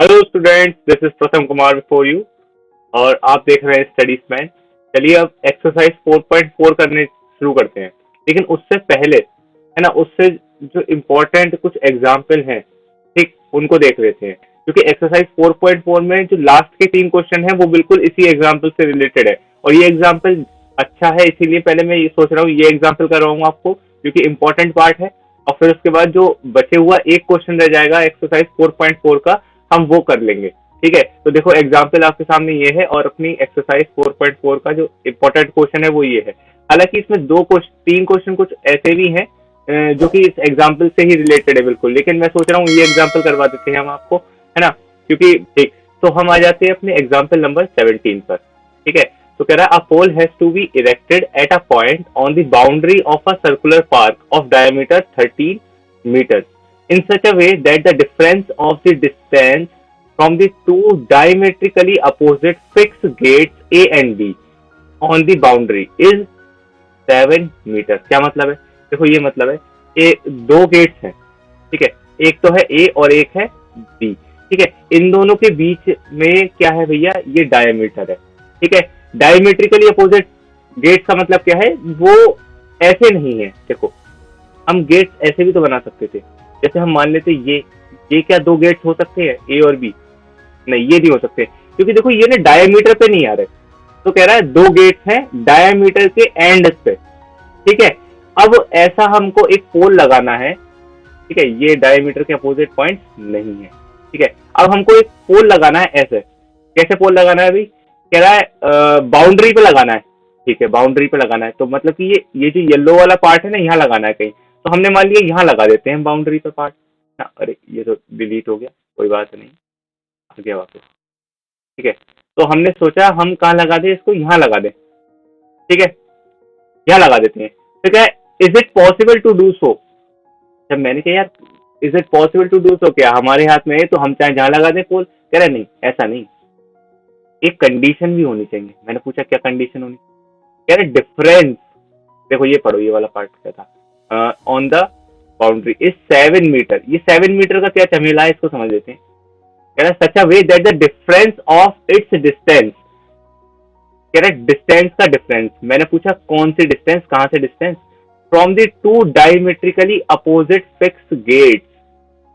Hello students, this is प्रथम Kumar before you और आप देख रहे हैं स्टडीज मैन। चलिए अब एक्सरसाइज 4.4 करने शुरू करते हैं। लेकिन उससे पहले है ना, उससे जो इम्पोर्टेंट कुछ एग्जाम्पल हैं, ठीक, उनको देख लेते हैं। क्योंकि एक्सरसाइज 4.4 में जो लास्ट के 3 क्वेश्चन हैं वो बिल्कुल इसी एग्जाम्पल से रिलेटेड है और ये एग्जाम्पल अच्छा है, इसीलिए पहले मैं ये सोच रहा हूँ ये एग्जाम्पल करवाऊंगा आपको क्योंकि इम्पोर्टेंट पार्ट है। और फिर उसके बाद जो बचे हुआ एक क्वेश्चन रह जाएगा एक्सरसाइज 4.4 का, हम वो कर लेंगे। ठीक है, तो देखो एग्जाम्पल आपके सामने ये है और अपनी एक्सरसाइज 4.4 का जो इम्पोर्टेंट क्वेश्चन है वो ये है। हालांकि इसमें 3 क्वेश्चन कुछ ऐसे भी हैं जो कि इस एग्जाम्पल से ही रिलेटेड है बिल्कुल, लेकिन मैं सोच रहा हूँ ये एग्जाम्पल करवा देते हैं हम आपको, है ना। क्योंकि ठीक, तो हम आ जाते हैं अपने एग्जाम्पल नंबर 17 पर। ठीक है, तो कह रहा है a pole has to be erected at a point on the boundary of a circular park of diameter 13 meters in such a way that the difference of the distance from the two diametrically opposite fixed gates A and B on the boundary is 7 metre. क्या मतलब है? देखो ये मतलब है, ये दो gets हैं, ठीक है, एक तो है A और एक है B। ठीक है, इन दोनों के बीच में क्या है भैया, ये डायमीटर है। ठीक है, डायमेट्रिकली अपोजिट गेट्स का मतलब क्या है, वो ऐसे नहीं है। देखो हम गेट्स ऐसे भी तो बना सकते थे, जैसे हम मान लेते ये क्या दो गेट्स हो सकते हैं ए और बी? नहीं, ये नहीं हो सकते क्योंकि देखो ये ना डायमीटर पे नहीं आ रहे। तो कह रहा है दो गेट्स हैं डायमीटर के एंड पे। ठीक है, अब ऐसा हमको एक पोल लगाना है। ठीक है, ये डायमीटर के अपोजिट पॉइंट नहीं है। ठीक है, अब हमको एक पोल लगाना है ऐसे। कैसे पोल लगाना है भाई? कह रहा है बाउंड्री पे लगाना है। ठीक है, बाउंड्री पे लगाना है तो मतलब कि ये जो येलो वाला पार्ट है ना, यहाँ लगाना है कहीं। तो हमने मान लिया यहाँ लगा देते हैं बाउंड्री पे पार्ट ना। अरे ये तो डिलीट हो गया, कोई बात नहीं, आ गया वापस। ठीक है, तो हमने सोचा हम कहाँ लगा दें इसको, यहाँ लगा दें। ठीक है, यहाँ लगा देते हैं। तो क्या is it possible to do so? जब मैंने कहा यार is it possible to do so, क्या हमारे हाथ में है तो हम चाहे जहाँ लगा दें पोल? कह रहे नहीं, ऐसा नहीं, एक कंडीशन भी होनी चाहिए। मैंने पूछा क्या कंडीशन होनी? कह रहे डिफरेंस, देखो ये पढ़ो, ये वाला पार्ट क्या था, on the boundary is 7 metre. ये 7 मीटर का क्या झमेला है, इसको समझ लेते हैं। कह रहा है such a way that the difference of its distance, कह रहा है डिस्टेंस का डिफरेंस। मैंने पूछा कौन सी डिस्टेंस, कहां से distance? From the two diametrically opposite fix gates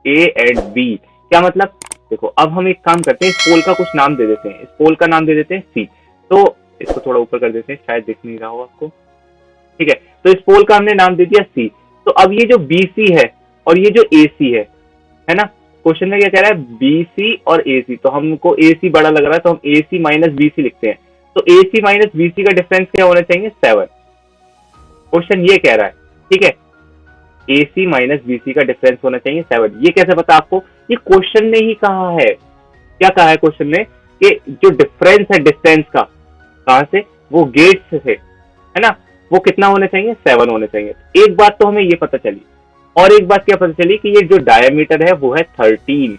A and B. क्या मतलब? देखो अब हम एक काम करते हैं, इस पोल का कुछ नाम दे देते हैं। इस पोल का नाम दे देते हैं सी। तो इसको थोड़ा ऊपर कर देते हैं, शायद दिख नहीं रहा हो आपको। ठीक है, तो इस पोल का हमने नाम दे दिया सी। तो अब ये जो बी सी है और ये जो ए सी है ना, क्वेश्चन में क्या कह रहा है, बी सी और ए सी। तो हमको ए सी बड़ा लग रहा है तो हम ए सी माइनस बी सी लिखते हैं। तो ए सी माइनस बी सी का डिफरेंस क्या होना चाहिए? 7। क्वेश्चन ये कह रहा है। ठीक है, ए सी माइनस बी सी का डिफरेंस होना चाहिए 7। ये कैसे पता आपको? ये क्वेश्चन ने ही कहा है। क्या कहा है क्वेश्चन ने? कि जो डिफरेंस है डिस्टेंस का, कहां से? वो गेट से, है ना, वो कितना होना चाहिए? 7 होने चाहिए। एक बात तो हमें ये पता चली, और एक बात क्या पता चली कि ये जो डायमीटर है वो है 13।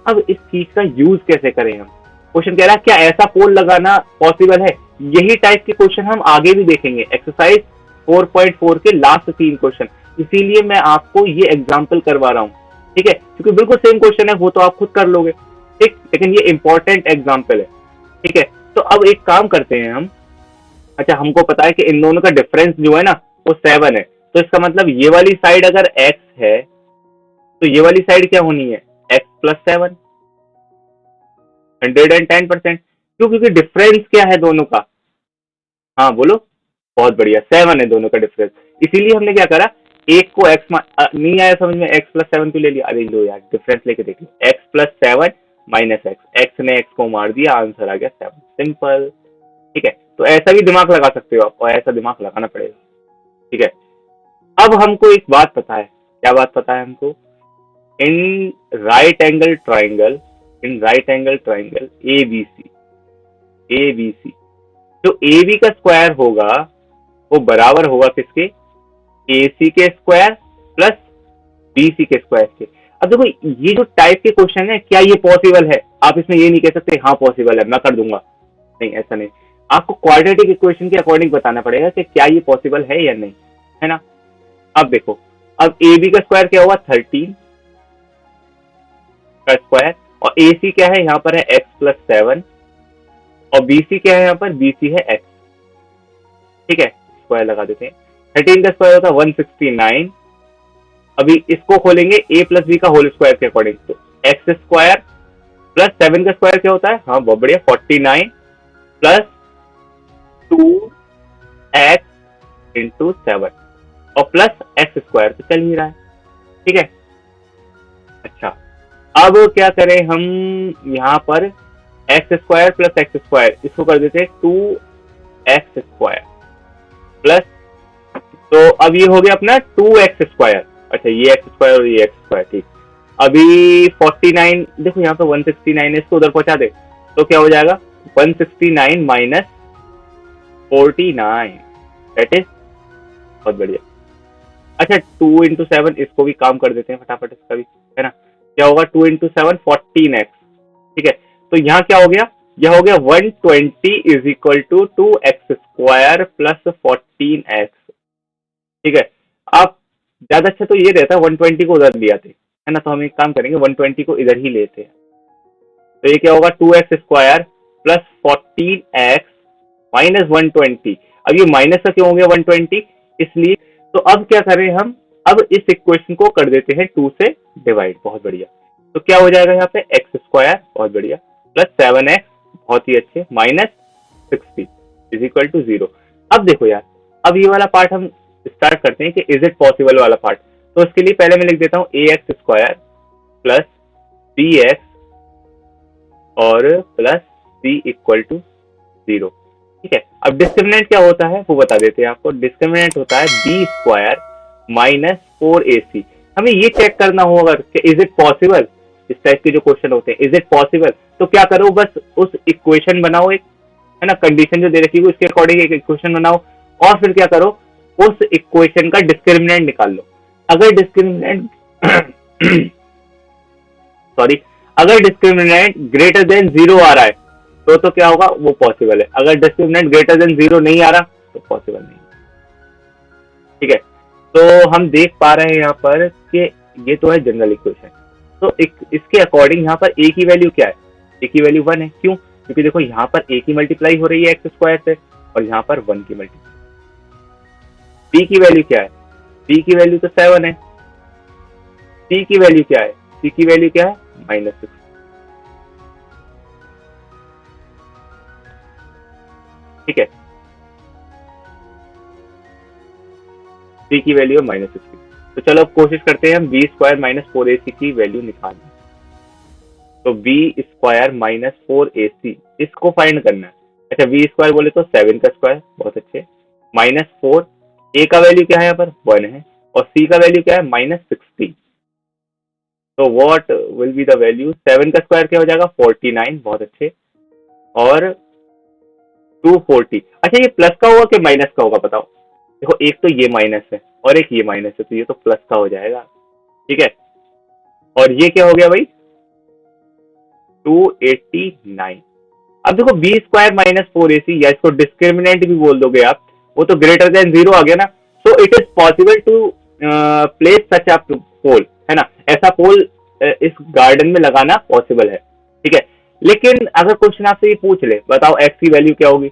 अब इस चीज का यूज कैसे करें हम? क्वेश्चन कह रहा है क्या ऐसा पोल लगाना पॉसिबल है? यही टाइप के क्वेश्चन हम आगे भी देखेंगे, एक्सरसाइज 4.4 के लास्ट 3 क्वेश्चन। इसीलिए मैं आपको ये एग्जाम्पल करवा रहा हूँ। ठीक है, क्योंकि बिल्कुल सेम क्वेश्चन है, वो तो आप खुद कर लोगे। ठीक, लेकिन ये इंपॉर्टेंट एग्जाम्पल है। ठीक है, तो अब एक काम करते हैं हम। अच्छा, हमको पता है कि इन दोनों का डिफरेंस जो है ना वो 7 है। तो इसका मतलब ये वाली साइड अगर x है तो ये वाली साइड क्या होनी है? x plus 7, 110%। क्यों? क्योंकि डिफरेंस क्या है दोनों का? हाँ बोलो। बहुत बढ़िया, 7 है दोनों का डिफरेंस। इसीलिए हमने क्या करा, एक को x नहीं आया समझ में, x प्लस 7 क्यों ले लिया? अरे लो यार, डिफरेंस लेके देख लो, x plus 7 minus x, x ने x को मार दिया, आंसर आ गया 7। सिंपल। ठीक है, तो ऐसा भी दिमाग लगा सकते हो आप, और ऐसा दिमाग लगाना पड़ेगा। ठीक है, अब हमको एक बात पता है। क्या बात पता है हमको? In right angle triangle, in right angle triangle A B C, A B C, जो ए बी का स्क्वायर होगा वो बराबर होगा किसके? ए सी के स्क्वायर प्लस बी सी के स्क्वायर के। अब देखो ये जो टाइप के क्वेश्चन है, क्या ये पॉसिबल है? आप इसमें ये नहीं कह सकते हाँ पॉसिबल है, मैं कर दूंगा। नहीं, ऐसा नहीं। आपको क्वाड्रेटिक इक्वेशन के अकॉर्डिंग बताना पड़ेगा कि क्या ये पॉसिबल है या नहीं, है ना। अब देखो, अब ए बी का स्क्वायर क्या हुआ? 13 का स्क्वायर, और ए सी क्या है यहाँ पर है एक्स प्लस 7 और बी सी क्या है यहाँ पर, बी सी है एक्स। ठीक है, स्क्वायर लगा देते हैं। 13 का स्क्वायर होता है 169। अभी इसको खोलेंगे ए प्लस बी का होल स्क्वायर के अकॉर्डिंग, तो एक्स स्क्वायर प्लस 7 का स्क्वायर क्या होता है, हाँ बहुत बढ़िया, 49 प्लस 2x इंटू 7 और प्लस एक्स स्क्वायर तो चल ही रहा है। ठीक है, अच्छा अब क्या करें हम, यहाँ पर x square plus x square इसको कर देते हैं 2x स्क्वायर प्लस, तो अब ये हो गया अपना 2x स्क्वायर। अच्छा ये एक्स स्क्वायर और ये एक्स स्क्वायर, ठीक। अभी 49, देखो यहाँ पे 169 है, इसको उधर पहुंचा दे तो क्या हो जाएगा 169 माइनस 49, दैट इज, बहुत बढ़िया। अच्छा 2 इंटू 7 इसको भी काम कर देते हैं फटाफट इसका भी, है ना। क्या होगा 2 इंटू 7 14x। ठीक है, तो यहाँ क्या हो गया, यह हो गया 120 is equal to 2x square plus 14x। ठीक है, आप ज्यादा अच्छा तो ये रहता है 120 को उधर ले आते, है ना, तो हम एक काम करेंगे 120 को इधर ही लेते हैं। तो ये क्या होगा 2x square plus 14x minus 120। अब ये माइनस का क्यों हो गया 120, इसलिए तो अब क्या करें हम, अब इस इक्वेशन को कर देते हैं 2 से डिवाइड, बहुत बढ़िया। तो क्या हो जाएगा यहाँ पे एक्स स्क्वायर, बहुत बढ़िया, प्लस 7x, बहुत ही अच्छे, माइनस 60 इज इक्वल टू 0। अब देखो यार, अब ये वाला पार्ट हम स्टार्ट करते हैं कि इज इट पॉसिबल वाला पार्ट। तो उसके लिए पहले मैं लिख देता हूँ ax स्क्वायर प्लस bx और प्लस c इक्वल टू 0। ठीक है, अब डिस्क्रिमिनेंट क्या होता है वो बता देते हैं आपको। डिस्क्रिमिनेंट होता है b स्क्वायर माइनस 4ac। हमें ये चेक करना होगा कि इज इट पॉसिबल, इस टाइप के जो क्वेश्चन होते हैं इज इट पॉसिबल, तो क्या करो बस उस इक्वेशन बनाओ एक, है ना, कंडीशन जो दे रखी है उसके अकॉर्डिंग एक इक्वेशन बनाओ और फिर क्या करो उस इक्वेशन का डिस्क्रिमिनेंट निकाल लो। अगर डिस्क्रिमिनेंट सॉरी, अगर डिस्क्रिमिनेंट ग्रेटर देन 0 आ रहा है तो क्या होगा, वो पॉसिबल है। अगर डिस्क्रिमिनेंट ग्रेटर देन 0 नहीं आ रहा तो पॉसिबल नहीं। ठीक है, तो हम देख पा रहे हैं यहाँ पर कि ये तो है जनरल इक्वेशन, तो इसके अकॉर्डिंग यहाँ पर a की वैल्यू क्या है, a की वैल्यू 1 है। क्यों, क्योंकि देखो यहाँ पर a की मल्टीप्लाई हो रही है एक्स स्क्वायर से और यहाँ पर 1 की मल्टीप्लाई। b की वैल्यू क्या है, b की वैल्यू तो 7 है। c की वैल्यू क्या है, c की वैल्यू क्या है, माइनस 6। ठीक है, c की वैल्यू है माइनस 6। तो चलो अब कोशिश करते हैं हम b स्क्वायर माइनस 4ac की वैल्यू निकालना। तो b स्क्वायर माइनस 4ac इसको फाइंड करना है। अच्छा b स्क्वायर बोले तो 7 का स्क्वायर, बहुत अच्छे, माइनस 4, a का वैल्यू क्या है यहाँ पर 1 है और c का वैल्यू क्या है माइनस 60। तो what will be the value, 7 का स्क्वायर क्या हो जाएगा 49, बहुत अच्छे, और 240। अच्छा ये प्लस का होगा कि माइनस का होगा बताओ। देखो एक तो ये माइनस है और एक ये माइनस है, तो ये तो प्लस का हो जाएगा। ठीक है, और ये क्या हो गया भाई 289। अब देखो बी स्क्वायर माइनस 4ac, या इसको डिस्क्रिमिनेंट भी बोल दोगे आप, वो तो ग्रेटर देन 0 आ गया ना। So it is possible to place such a pole, है ना, ऐसा पोल इस गार्डन में लगाना पॉसिबल है। ठीक है, लेकिन अगर क्वेश्चन आपसे ये पूछ ले बताओ एक्स की वैल्यू क्या होगी,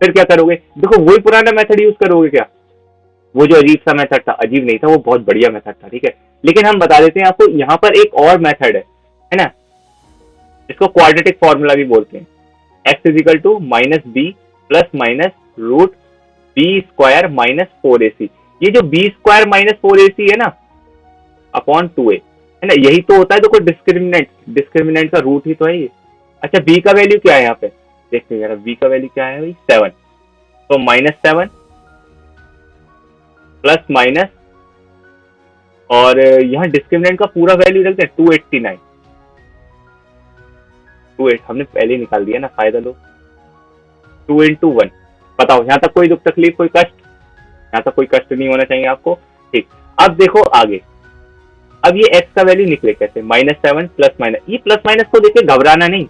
फिर क्या करोगे, देखो वही पुराना मेथड यूज करोगे क्या, वो जो अजीब सा मेथड था, अजीब नहीं था, वो बहुत बढ़िया मेथड था। ठीक है, लेकिन हम बता देते हैं आपको, यहाँ पर एक और मेथड है ना, इसको क्वाड्रेटिक फॉर्मूला भी बोलते हैं। X is equal to minus b plus minus root b square minus 4ac। ये जो बी स्क्वायर माइनस 4ac है ना अपॉन 2a, है ना, यही तो होता है देखो डिस्क्रिमिनेंट का रूट ही तो है ये। अच्छा b का वैल्यू क्या है यहाँ पे, देखते हैं b का वैल्यू क्या है भाई 7, तो माइनस 7 प्लस माइनस, और यहाँ डिस्क्रिमिनेंट का पूरा वैल्यू रखते हैं 289। 28 हमने पहले निकाल दिया ना, फायदा लो। 2 इंटू 1, बताओ यहाँ तक कोई दुख तकलीफ कोई कष्ट, यहाँ तक कोई कष्ट नहीं होना चाहिए आपको। ठीक, अब देखो आगे, अब ये x का वैल्यू निकले कैसे, -7 प्लस माइनस, ये प्लस माइनस को देख के घबराना नहीं।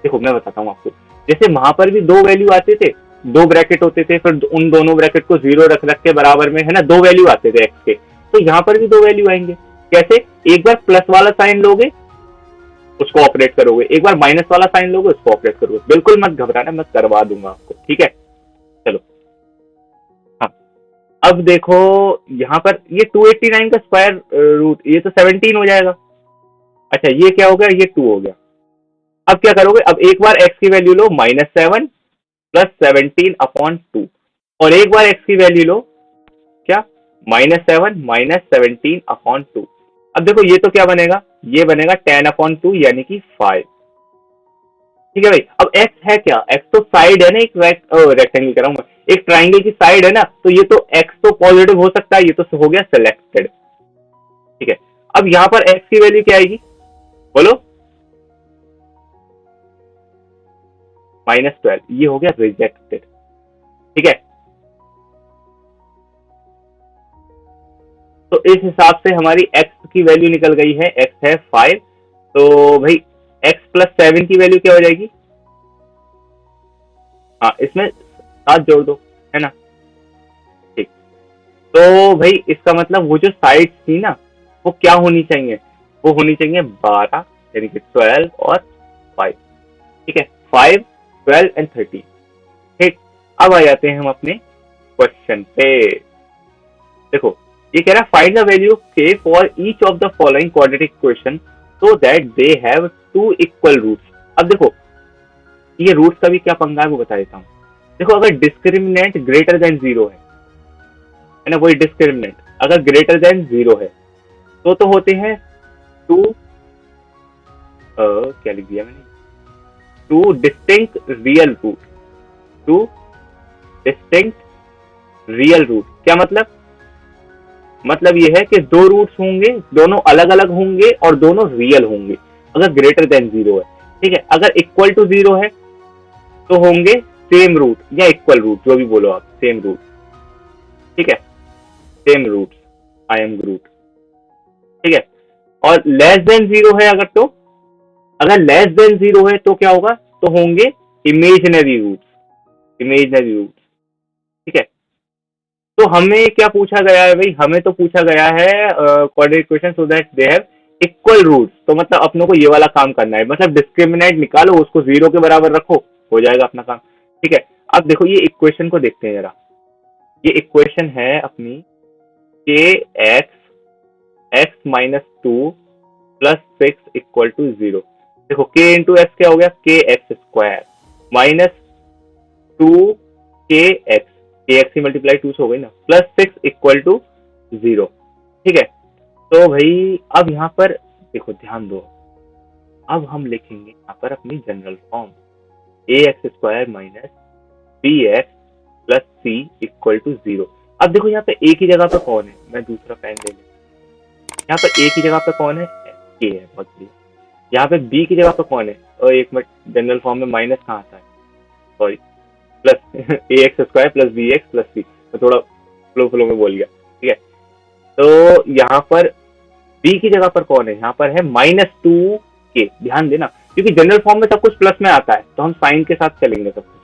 देखो मैं बताता हूँ आपको, जैसे वहां पर भी 2 वैल्यू आते थे, 2 ब्रैकेट होते थे, फिर उन दोनों ब्रैकेट को 0 रख के बराबर में, है ना, 2 वैल्यू आते थे x के, तो यहाँ पर भी 2 वैल्यू आएंगे। कैसे, एक बार प्लस वाला साइन लोगे उसको ऑपरेट करोगे, एक बार माइनस वाला साइन लोगे उसको ऑपरेट करोगे। बिल्कुल मत घबराना, मैं करवा दूंगा आपको, ठीक है। चलो, हाँ, अब देखो यहाँ पर ये 289 का स्क्वायर रूट, ये तो 17 हो जाएगा। अच्छा, ये क्या हो गया, ये 2 हो गया। अब क्या करोगे, अब एक बार x की वैल्यू लो -7 प्लस 17/2, और एक बार x की वैल्यू लो क्या, -7 -17/2। अब देखो ये तो क्या बनेगा, ये बनेगा 10/2 यानी कि 5। ठीक है भाई, अब x है क्या, x तो साइड है ना, एक रेक्टेंगल कह रहा हूं मैं, एक ट्राइंगल की साइड है ना, तो ये तो x तो पॉजिटिव हो सकता है, ये तो हो गया सिलेक्टेड। ठीक है, अब यहाँ पर x की वैल्यू क्या आएगी, बोलो, -12, ये हो गया रिजेक्टेड। ठीक है, तो इस हिसाब से हमारी x की वैल्यू निकल गई है, x है 5, तो भाई x प्लस 7 की वैल्यू क्या हो जाएगी, हाँ इसमें 7 जोड़ दो, है ना। ठीक, तो भाई इसका मतलब वो जो साइड्स थी ना, वो क्या होनी चाहिए, वो होनी चाहिए 12, यानी कि 12 और 5। ठीक है, 5, 12 एंड 13। ठीक, अब आ जाते हैं हम अपने क्वेश्चन पे। देखो, ये कह रहा है find the value k for each of the following quadratic equation so that they have two equal roots. अब देखो, ये रूट्स का भी क्या पंगा है वो बता देता हूँ। देखो, अगर डिस्क्रिमिनेंट ग्रेटर देन 0 है ना, वही डिस्क्रिमिनेंट अगर ग्रेटर देन 0 है तो होते हैं टू, क्या लिख दिया मैंने, two distinct real root, two distinct real root. क्या मतलब, मतलब ये है कि दो रूट्स होंगे, दोनों अलग अलग होंगे और दोनों रियल होंगे अगर ग्रेटर देन 0 है। ठीक है, अगर इक्वल टू 0 है तो होंगे सेम रूट या इक्वल रूट, जो भी बोलो आप, सेम रूट। ठीक है, same root, I am root. ठीक है, और लेस देन 0 है अगर, तो अगर लेस देन 0 है तो क्या होगा, तो होंगे इमेजिनरी रूट्स, इमेजिनरी रूट्स। ठीक है, तो हमें क्या पूछा गया है भाई, हमें तो पूछा गया है quadratic equation so that they have equal roots. तो मतलब अपनों को ये वाला काम करना है, मतलब डिस्क्रिमिनेंट निकालो, उसको 0 के बराबर रखो, हो जाएगा अपना काम। ठीक है, अब देखो ये इक्वेशन को देखते हैं जरा। ये इक्वेशन है अपनी के x-2 प्लस 6 इक्वल टू 0। देखो के इंटू एक्स क्या हो गया, के एक्स स्क्वायर माइनस 2 के एक्स की मल्टीप्लाई 2 से हो गई ना, प्लस 6 इक्वल टू 0। ठीक है, तो भाई अब यहाँ पर देखो ध्यान दो, अब हम लिखेंगे यहाँ पर अपनी general form, a x square minus b x plus c equal to 0। अब देखो यहाँ पे ए की जगह पे कौन है, मैं दूसरा पेन ले लेता हूँ। यहाँ पे ए की जगह पे कौन है, के है, बहुत बढ़िया। यहाँ पे बी की जगह पे कौन है, और एक मिनट, जनरल फॉर्म में माइनस कहाँ आता है, sorry, plus a x square plus b x plus c, मैं थोड़ा फ्लो फ्लो में बोल गया। ठीक है, तो यहाँ पर बी की जगह पर कौन है, यहाँ पर है -2 के। ध्यान देना, क्योंकि जनरल फॉर्म में सब कुछ प्लस में आता है तो हम साइन के साथ चलेंगे सब कुछ।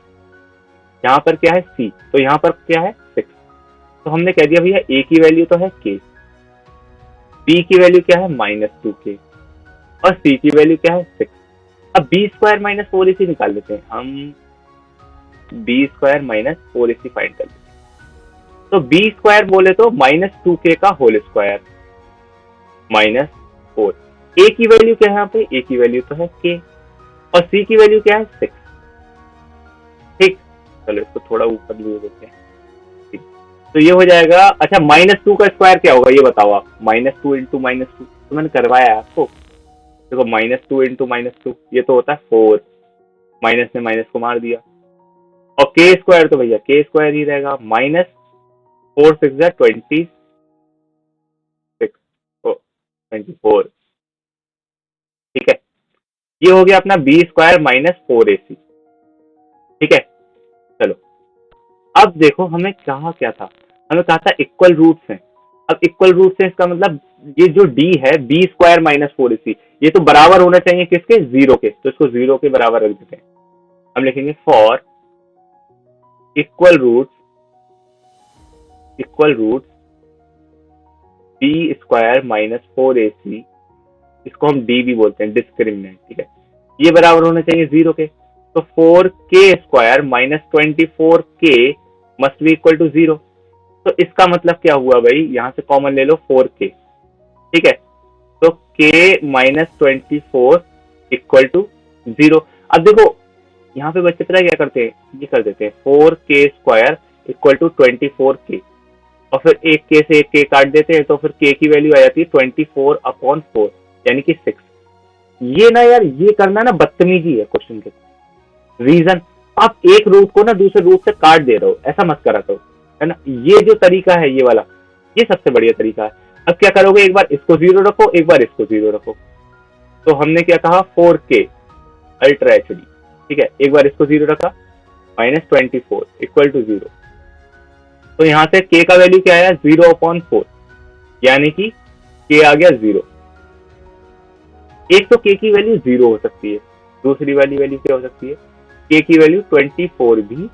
यहाँ पर क्या है सी, तो यहाँ पर क्या है 6, तो हमने कह दिया भैया ए की वैल्यू तो है के, बी की वैल्यू क्या है -2 के, और सी की वैल्यू क्या है 6। अब बी स्क्वायर माइनस 4ac निकाल लेते हैं हम, B square minus 4ac find कर लेते हैं। तो बी स्क्वायर बोले तो -2k का होल स्क्वायर -4। ए की वैल्यू क्या है यहाँ पे, ए की वैल्यू तो है के, और सी की वैल्यू क्या है 6। ठीक, चलो इसको थोड़ा ऊपर ले देते हैं। ठीक, तो ये हो जाएगा। अच्छा, -2 का स्क्वायर क्या होगा ये बताओ आप, -2 इंटू -2, तो मैंने करवाया है आपको। देखो -2 इंटू -2 ये तो होता है 4, माइनस ने माइनस को मार दिया, और के स्क्वायर तो भैया के स्क्वायर ही रहेगा, -4 6 26, 24। ठीक है, ये हो गया अपना बी स्क्वायर -4ac। ठीक है, चलो अब देखो हमें कहा क्या था, हमें कहा था इक्वल रूट्स हैं। अब इक्वल रूट्स है इसका मतलब ये जो डी है बी स्क्वायर -4ac, ये तो बराबर होना चाहिए किसके, 0 के, तो इसको 0 के बराबर रख देते हैं। हम लिखेंगे for equal roots, equal roots b square -4ac इसको हम डी भी बोलते हैं, डिस्क्रिमिनेंट, ठीक है। ये बराबर होने चाहिए 0 के, तो 4k square minus 24k must be equal to 0। तो इसका मतलब क्या हुआ भाई, यहाँ से कॉमन ले लो 4k, ठीक है, तो k माइनस 24 इक्वल टू 0। अब देखो यहाँ पे बच्चे पता क्या करते हैं, ये कर देते हैं 4k square equal to 24k, और फिर एक k से एक k काट देते हैं, तो फिर k की वैल्यू आ जाती है 24/4 यानी कि 6। ये ना यार, ये करना ना बदतमीजी है क्वेश्चन के। रीजन, आप एक रूट को ना दूसरे रूट से काट दे रहे हो, ऐसा मत करा करो, है ना। ये जो तरीका है ये वाला, ये सबसे बढ़िया तरीका है। अब क्या करोगे, एक बार इसको 0 रखो, एक बार इसको 0 रखो। तो हमने क्या कहा 4k अल्ट्रा एचडी, ठीक है, एक बार इसको 0 रखा, माइनस 24 इक्वल टू 0। तो यहाँ से k का वैल्यू क्या आया 0/4, यानी कि k आ गया 0। एक तो k की वैल्यू 0 हो सकती है, दूसरी वाली वैल्यू क्या हो सकती है, k की वैल्यू 24 भी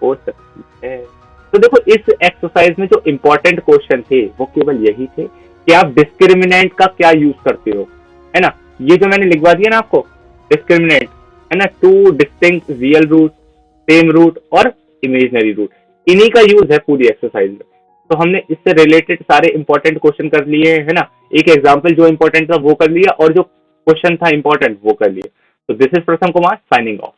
हो सकती है। तो देखो इस एक्सरसाइज में जो इंपॉर्टेंट क्वेश्चन थे वो केवल यही थे कि आप डिस्क्रिमिनेंट का क्या यूज करते हो, है ना। ये जो मैंने लिखवा दिया ना आपको डिस्क्रिमिनेंट, है ना, 2 distinct real root, same root और इमेजिनरी रूट, इन्हीं का यूज है पूरी एक्सरसाइज में। तो हमने इससे रिलेटेड सारे इंपॉर्टेंट क्वेश्चन कर लिए, है ना। एक एग्जाम्पल जो इंपॉर्टेंट था वो कर लिया, और जो क्वेश्चन था इंपॉर्टेंट वो कर लिया। तो दिस इज प्रथम कुमार साइनिंग ऑफ।